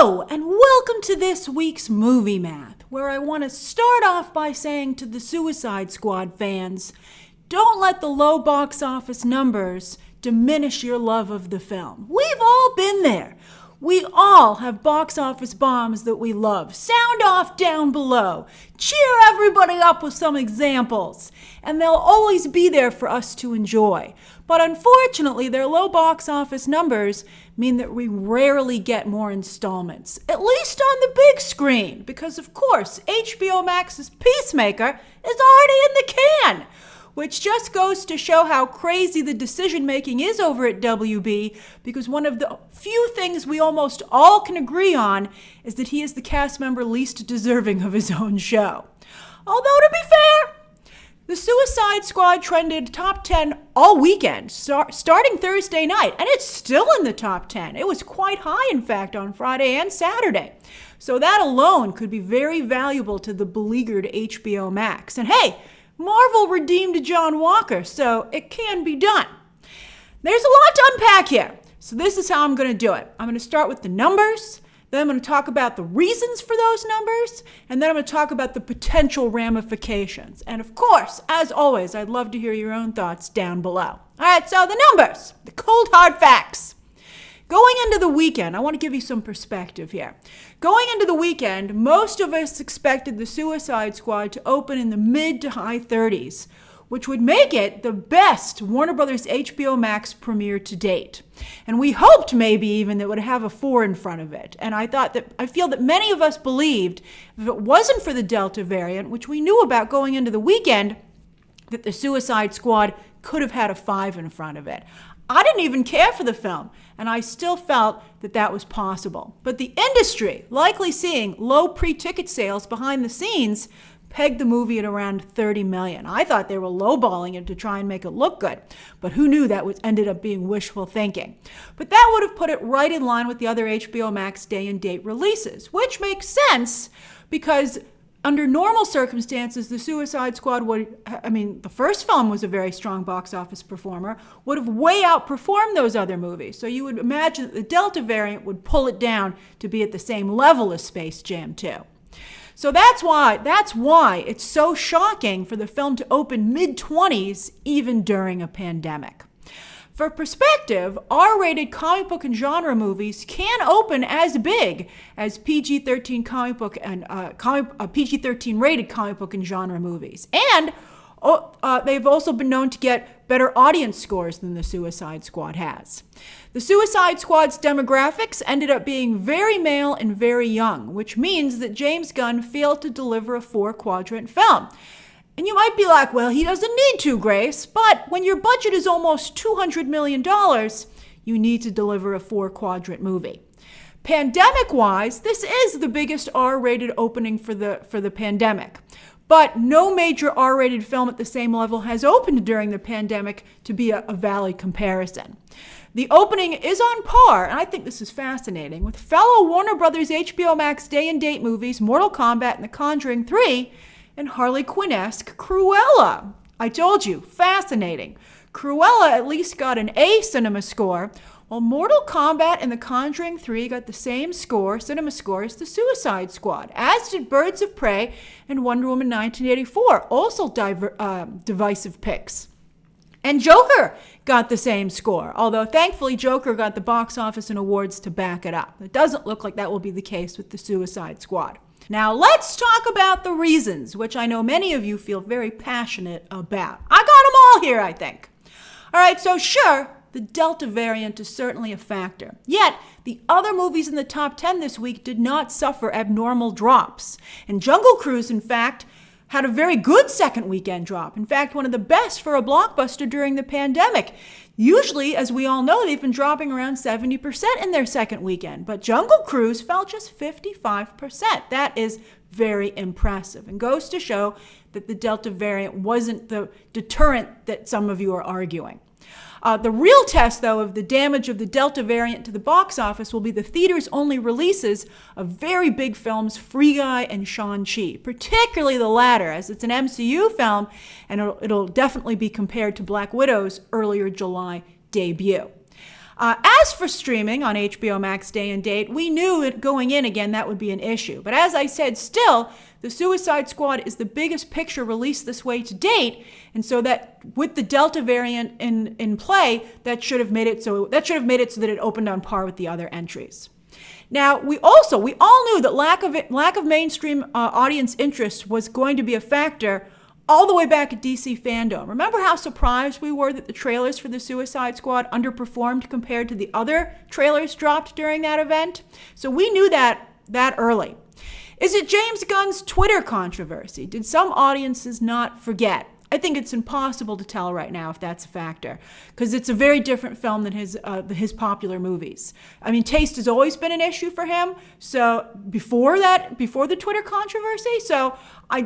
Hello, and welcome to this week's Movie Math, where I want to start off by saying to the Suicide Squad fans, don't let the low box office numbers diminish your love of the film. We've all been there. We all have box office bombs that we love. Sound off down below. Cheer everybody up with some examples. And they'll always be there for us to enjoy. But unfortunately, their low box office numbers mean that we rarely get more installments, at least on the big screen, because of course, HBO Max's Peacemaker is already in the can, which just goes to show how crazy the decision-making is over at WB, because one of the few things we almost all can agree on is that he is the cast member least deserving of his own show. Although, to be fair, the Suicide Squad trended top 10 all weekend, starting Thursday night, and it's still in the top 10. It was quite high, in fact, on Friday and Saturday. So that alone could be very valuable to the beleaguered HBO Max. And hey, Marvel redeemed John Walker, so it can be done. There's a lot to unpack here, so this is how I'm going to do it. I'm going to start with the numbers, then I'm going to talk about the reasons for those numbers, and then I'm going to talk about the potential ramifications. And of course, as always, I'd love to hear your own thoughts down below. All right, so the numbers, the cold hard facts. Going into the weekend, I want to give you some perspective here. Going into the weekend, most of us expected the Suicide Squad to open in the mid to high 30s, which would make it the best Warner Brothers HBO Max premiere to date. And we hoped maybe even that it would have a 4 in front of it. And I feel that many of us believed if it wasn't for the Delta variant, which we knew about going into the weekend, that the Suicide Squad could have had a 5 in front of it. I didn't even care for the film, and I still felt that that was possible. But the industry, likely seeing low pre-ticket sales behind the scenes, pegged the movie at around $30 million. I thought they were lowballing it to try and make it look good, but who knew that ended up being wishful thinking. But that would have put it right in line with the other HBO Max day-and-date releases, which makes sense because under normal circumstances, the Suicide Squad the first film was a very strong box office performer, would have way outperformed those other movies. So you would imagine that the Delta variant would pull it down to be at the same level as Space Jam 2. So that's why it's so shocking for the film to open mid-20s even during a pandemic. For perspective, R-rated comic book and genre movies can open as big as PG-13 comic book and PG-13 rated comic book and genre movies. And they've also been known to get better audience scores than the Suicide Squad has. The Suicide Squad's demographics ended up being very male and very young, which means that James Gunn failed to deliver a 4-quadrant film. And you might be like, well, he doesn't need to, Grace, but when your budget is almost $200 million, you need to deliver a 4-quadrant movie. Pandemic-wise, this is the biggest R-rated opening for the pandemic. But no major R-rated film at the same level has opened during the pandemic to be a valid comparison. The opening is on par, and I think this is fascinating, with fellow Warner Brothers HBO Max day-and-date movies Mortal Kombat and The Conjuring 3 and Harley Quinn-esque Cruella. I told you, fascinating. Cruella at least got an A cinema score, while Mortal Kombat and The Conjuring 3 got the same cinema score as the Suicide Squad, as did Birds of Prey and Wonder Woman 1984, also divisive picks. And Joker got the same score, although thankfully Joker got the box office and awards to back it up. It doesn't look like that will be the case with the Suicide Squad. Now let's talk about the reasons, which I know many of you feel very passionate about. I got them all here, I think. All right, so sure, the Delta variant is certainly a factor. Yet, the other movies in the top 10 this week did not suffer abnormal drops. And Jungle Cruise, in fact, had a very good second weekend drop. In fact, one of the best for a blockbuster during the pandemic. Usually, as we all know, they've been dropping around 70% in their second weekend. But Jungle Cruise fell just 55%. That is very impressive and goes to show that the Delta variant wasn't the deterrent that some of you are arguing. The real test, though, of the damage of the Delta variant to the box office will be the theaters-only releases of very big films Free Guy and Shang-Chi, particularly the latter, as it's an MCU film, and it'll definitely be compared to Black Widow's earlier July debut. As for streaming on HBO Max day and date, we knew it going in again that would be an issue. But as I said, still, The Suicide Squad is the biggest picture released this way to date, and so that with the Delta variant in play, that should have made it so that it opened on par with the other entries. Now, we all knew that lack of mainstream audience interest was going to be a factor all the way back at DC Fandom. Remember how surprised we were that the trailers for the Suicide Squad underperformed compared to the other trailers dropped during that event? So we knew that early. Is it James Gunn's Twitter controversy? Did some audiences not forget? I think it's impossible to tell right now if that's a factor, because it's a very different film than his popular movies. I mean, taste has always been an issue for him. So before the Twitter controversy, so I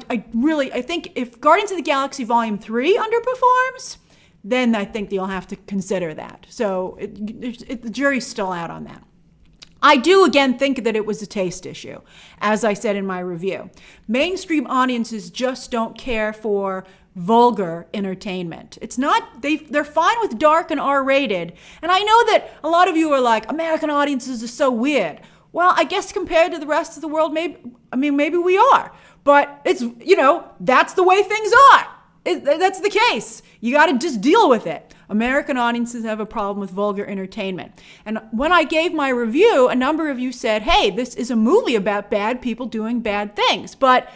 think if Guardians of the Galaxy Volume 3 underperforms, then I think you'll have to consider that. So the jury's still out on that. I do again think that it was a taste issue, as I said in my review. Mainstream audiences just don't care for vulgar entertainment. It's not, they're fine with dark and R-rated. And I know that a lot of you are like, American audiences are so weird. Well, I guess compared to the rest of the world, maybe we are. But it's, that's the way things are. That's the case. You got to just deal with it. American audiences have a problem with vulgar entertainment. And when I gave my review, a number of you said, hey, this is a movie about bad people doing bad things. But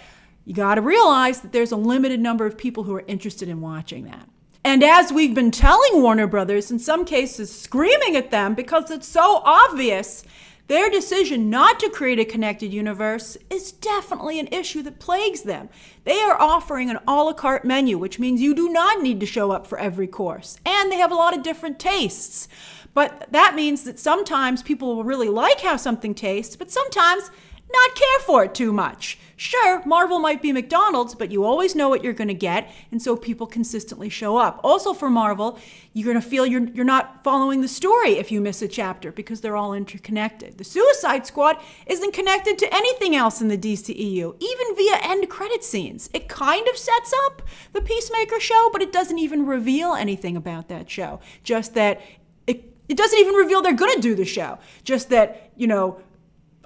you got to realize that there's a limited number of people who are interested in watching that. And as we've been telling Warner Brothers, in some cases screaming at them because it's so obvious, their decision not to create a connected universe is definitely an issue that plagues them. They are offering an a la carte menu, which means you do not need to show up for every course. And they have a lot of different tastes. But that means that sometimes people will really like how something tastes, but sometimes not care for it too much. Sure, Marvel might be McDonald's, but you always know what you're going to get, and so people consistently show up. Also for Marvel, you're going to feel you're not following the story if you miss a chapter because they're all interconnected. The Suicide Squad isn't connected to anything else in the DCEU, even via end credit scenes. It kind of sets up the Peacemaker show, but it doesn't even reveal anything about that show. Just that it doesn't even reveal they're going to do the show. Just that,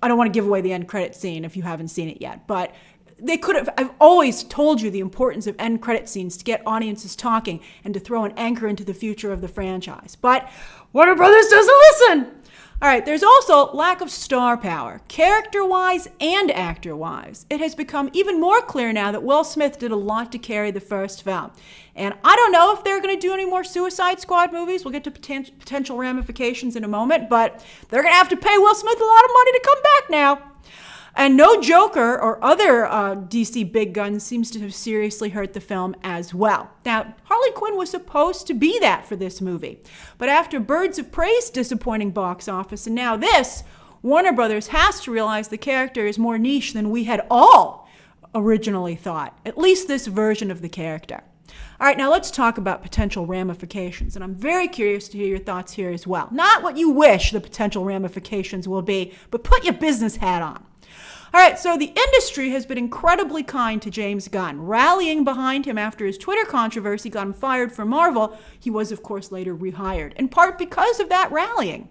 I don't want to give away the end credit scene if you haven't seen it yet, but they could have. I've always told you the importance of end credit scenes to get audiences talking and to throw an anchor into the future of the franchise. But Warner Brothers doesn't listen. All right, there's also lack of star power, character-wise and actor-wise. It has become even more clear now that Will Smith did a lot to carry the first film. And I don't know if they're going to do any more Suicide Squad movies. We'll get to potential ramifications in a moment, but they're going to have to pay Will Smith a lot of money to come back now. And no Joker or other DC big guns seems to have seriously hurt the film as well. Now, Harley Quinn was supposed to be that for this movie. But after Birds of Prey's disappointing box office, and now this, Warner Brothers has to realize the character is more niche than we had all originally thought. At least this version of the character. All right, now let's talk about potential ramifications. And I'm very curious to hear your thoughts here as well. Not what you wish the potential ramifications will be, but put your business hat on. All right, so the industry has been incredibly kind to James Gunn, rallying behind him after his Twitter controversy got him fired from Marvel. He was, of course, later rehired, in part because of that rallying.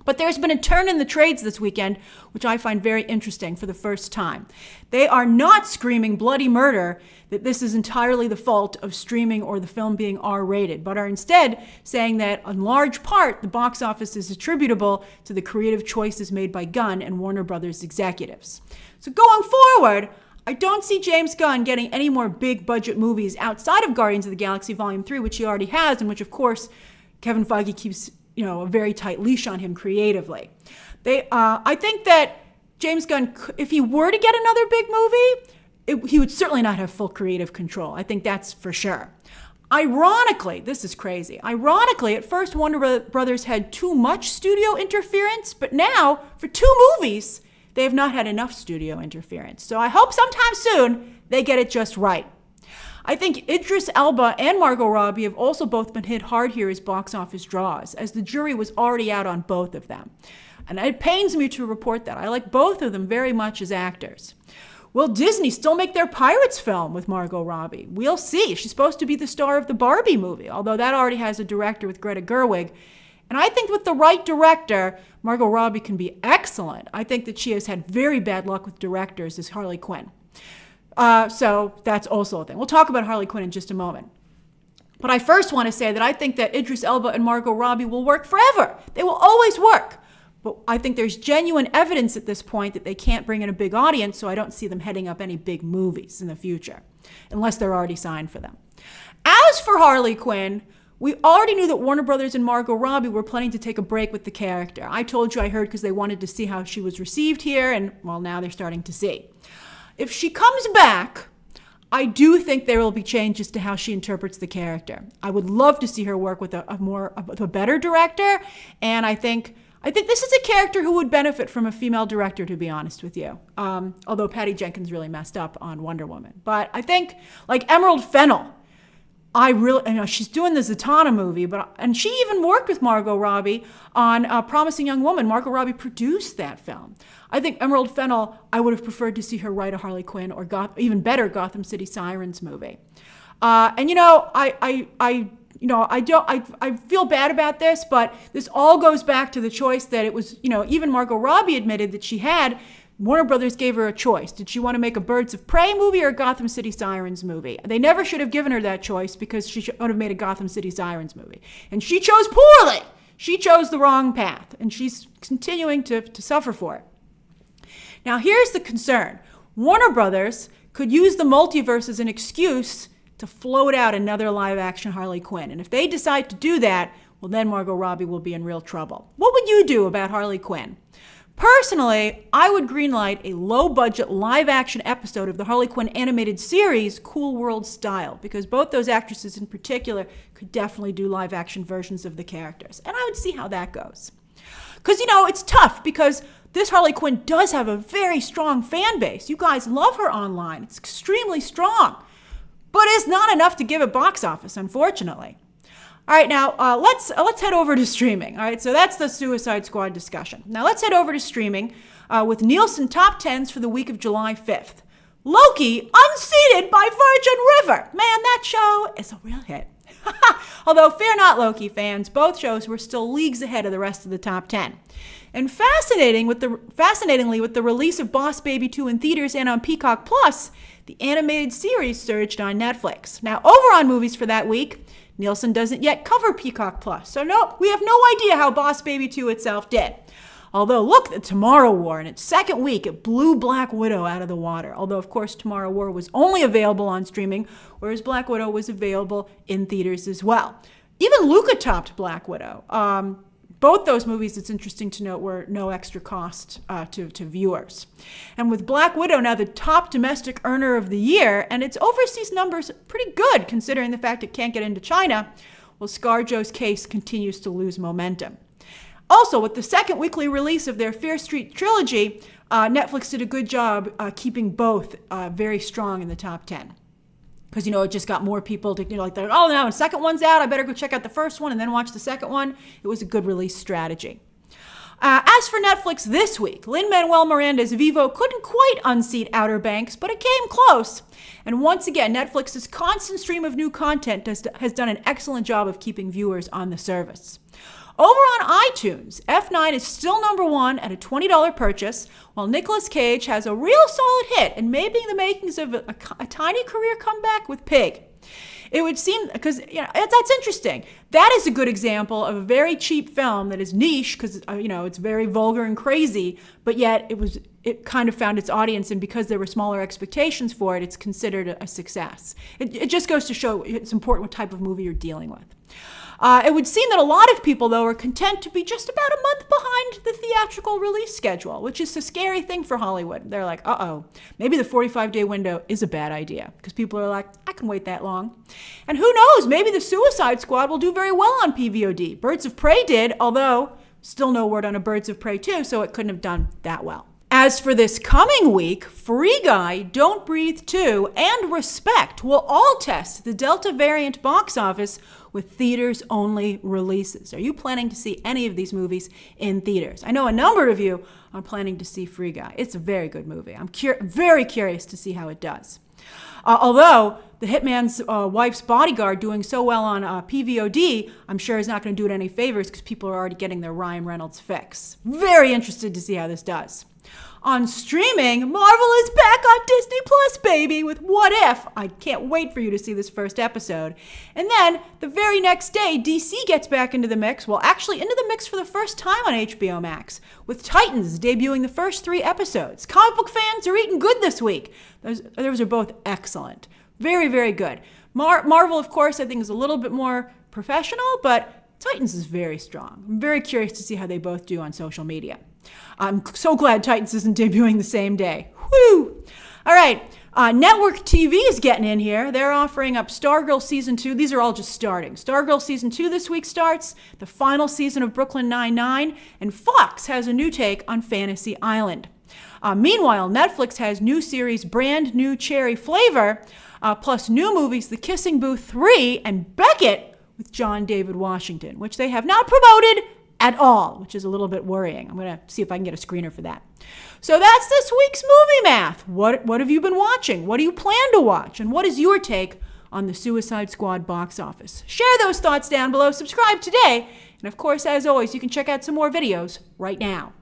But there's been a turn in the trades this weekend, which I find very interesting for the first time. They are not screaming bloody murder that this is entirely the fault of streaming or the film being R-rated, but are instead saying that in large part the box office is attributable to the creative choices made by Gunn and Warner Brothers executives. So going forward, I don't see James Gunn getting any more big budget movies outside of Guardians of the Galaxy Volume 3, which he already has, and which of course Kevin Feige keeps a very tight leash on him creatively. I think that James Gunn, if he were to get another big movie, he would certainly not have full creative control. I think that's for sure. Ironically, this is crazy. Ironically, at first Warner Brothers had too much studio interference, but now, for 2 movies, they have not had enough studio interference. So I hope sometime soon they get it just right. I think Idris Elba and Margot Robbie have also both been hit hard here as box office draws, as the jury was already out on both of them. And it pains me to report that. I like both of them very much as actors. Will Disney still make their Pirates film with Margot Robbie? We'll see. She's supposed to be the star of the Barbie movie, although that already has a director with Greta Gerwig. And I think with the right director, Margot Robbie can be excellent. I think that she has had very bad luck with directors as Harley Quinn. So that's also a thing. We'll talk about Harley Quinn in just a moment. But I first want to say that I think that Idris Elba and Margot Robbie will work forever. They will always work. But I think there's genuine evidence at this point that they can't bring in a big audience, so I don't see them heading up any big movies in the future, unless they're already signed for them. As for Harley Quinn, we already knew that Warner Brothers and Margot Robbie were planning to take a break with the character. I told you I heard because they wanted to see how she was received here, and well, now they're starting to see. If she comes back, I do think there will be changes to how she interprets the character. I would love to see her work with a better director, and I think this is a character who would benefit from a female director, to be honest with you. Although Patty Jenkins really messed up on Wonder Woman. But I think, like Emerald Fennell, she's doing the Zatanna movie, and she even worked with Margot Robbie on Promising Young Woman. Margot Robbie produced that film. I think Emerald Fennell, I would have preferred to see her write a Harley Quinn or even better, Gotham City Sirens movie. I feel bad about this, but this all goes back to the choice that it was, even Margot Robbie admitted that she had. Warner Brothers gave her a choice. Did she want to make a Birds of Prey movie or a Gotham City Sirens movie? They never should have given her that choice because she should have made a Gotham City Sirens movie. And she chose poorly. She chose the wrong path, and she's continuing to suffer for it. Now, here's the concern. Warner Brothers could use the multiverse as an excuse to float out another live-action Harley Quinn. And if they decide to do that, well, then Margot Robbie will be in real trouble. What would you do about Harley Quinn? Personally, I would greenlight a low-budget live-action episode of the Harley Quinn animated series, Cool World Style, because both those actresses in particular could definitely do live-action versions of the characters. And I would see how that goes. Because, it's tough because this Harley Quinn does have a very strong fan base. You guys love her online. It's extremely strong. But it's not enough to give it box office, unfortunately. All right, now let's head over to streaming. All right, so that's the Suicide Squad discussion. Now let's head over to streaming with Nielsen top 10s for the week of July 5th. Loki, unseated by Virgin River. Man, that show is a real hit. Although, fear not, Loki fans, both shows were still leagues ahead of the rest of the top 10. And fascinatingly, with the release of Boss Baby 2 in theaters and on Peacock Plus, the animated series surged on Netflix. Now, over on movies for that week, Nielsen doesn't yet cover Peacock Plus, so we have no idea how Boss Baby 2 itself did. Although, look, the Tomorrow War, in its second week, it blew Black Widow out of the water. Although, of course, Tomorrow War was only available on streaming, whereas Black Widow was available in theaters as well. Even Luca topped Black Widow. Both those movies, it's interesting to note, were no extra cost to viewers. And with Black Widow now the top domestic earner of the year, and its overseas numbers pretty good considering the fact it can't get into China, well, ScarJo's case continues to lose momentum. Also, with the second weekly release of their Fear Street trilogy, Netflix did a good job keeping both very strong in the top 10. Because, it just got more people to, now the second one's out, I better go check out the first one and then watch the second one. It was a good release strategy. As for Netflix this week, Lin-Manuel Miranda's Vivo couldn't quite unseat Outer Banks, but it came close. And once again, Netflix's constant stream of new content has done an excellent job of keeping viewers on the service. Over on iTunes, F9 is still number one at a $20 purchase, while Nicolas Cage has a real solid hit and maybe the makings of a tiny career comeback with Pig. It would seem, because that's interesting. That is a good example of a very cheap film that is niche because it's very vulgar and crazy, but yet it kind of found its audience, and because there were smaller expectations for it, it's considered a success. It just goes to show it's important what type of movie you're dealing with. It would seem that a lot of people, though, are content to be just about a month behind the theatrical release schedule, which is a scary thing for Hollywood. They're like, maybe the 45-day window is a bad idea, because people are like, I can wait that long. And who knows, maybe the Suicide Squad will do very well on PVOD. Birds of Prey did, although still no word on a Birds of Prey 2, so it couldn't have done that well. As for this coming week, Free Guy, Don't Breathe 2, and Respect will all test the Delta variant box office with theaters-only releases. Are you planning to see any of these movies in theaters? I know a number of you are planning to see Free Guy. It's a very good movie. I'm very curious to see how it does. Although the Hitman's Wife's Bodyguard doing so well on PVOD, I'm sure is not going to do it any favors because people are already getting their Ryan Reynolds fix. Very interested to see how this does. On streaming, Marvel is back on Disney Plus, baby, with What If. I can't wait for you to see this first episode. And then, the very next day, DC gets back into the mix, well, actually into the mix for the first time on HBO Max, with Titans debuting the first 3 episodes. Comic book fans are eating good this week. Those are both excellent. Very, very good. Marvel, of course, I think is a little bit more professional, but Titans is very strong. I'm very curious to see how they both do on social media. I'm so glad Titans isn't debuting the same day. Woo! All right, network TV is getting in here. They're offering up Stargirl Season 2. These are all just starting. Stargirl Season 2 this week starts, the final season of Brooklyn Nine-Nine, and Fox has a new take on Fantasy Island. Meanwhile, Netflix has new series Brand New Cherry Flavor, plus new movies The Kissing Booth 3 and Beckett with John David Washington, which they have not promoted at all, which is a little bit worrying. I'm going to see if I can get a screener for that. So that's this week's movie math. What have you been watching? What do you plan to watch? And what is your take on the Suicide Squad box office? Share those thoughts down below. Subscribe today. And of course, as always, you can check out some more videos right now.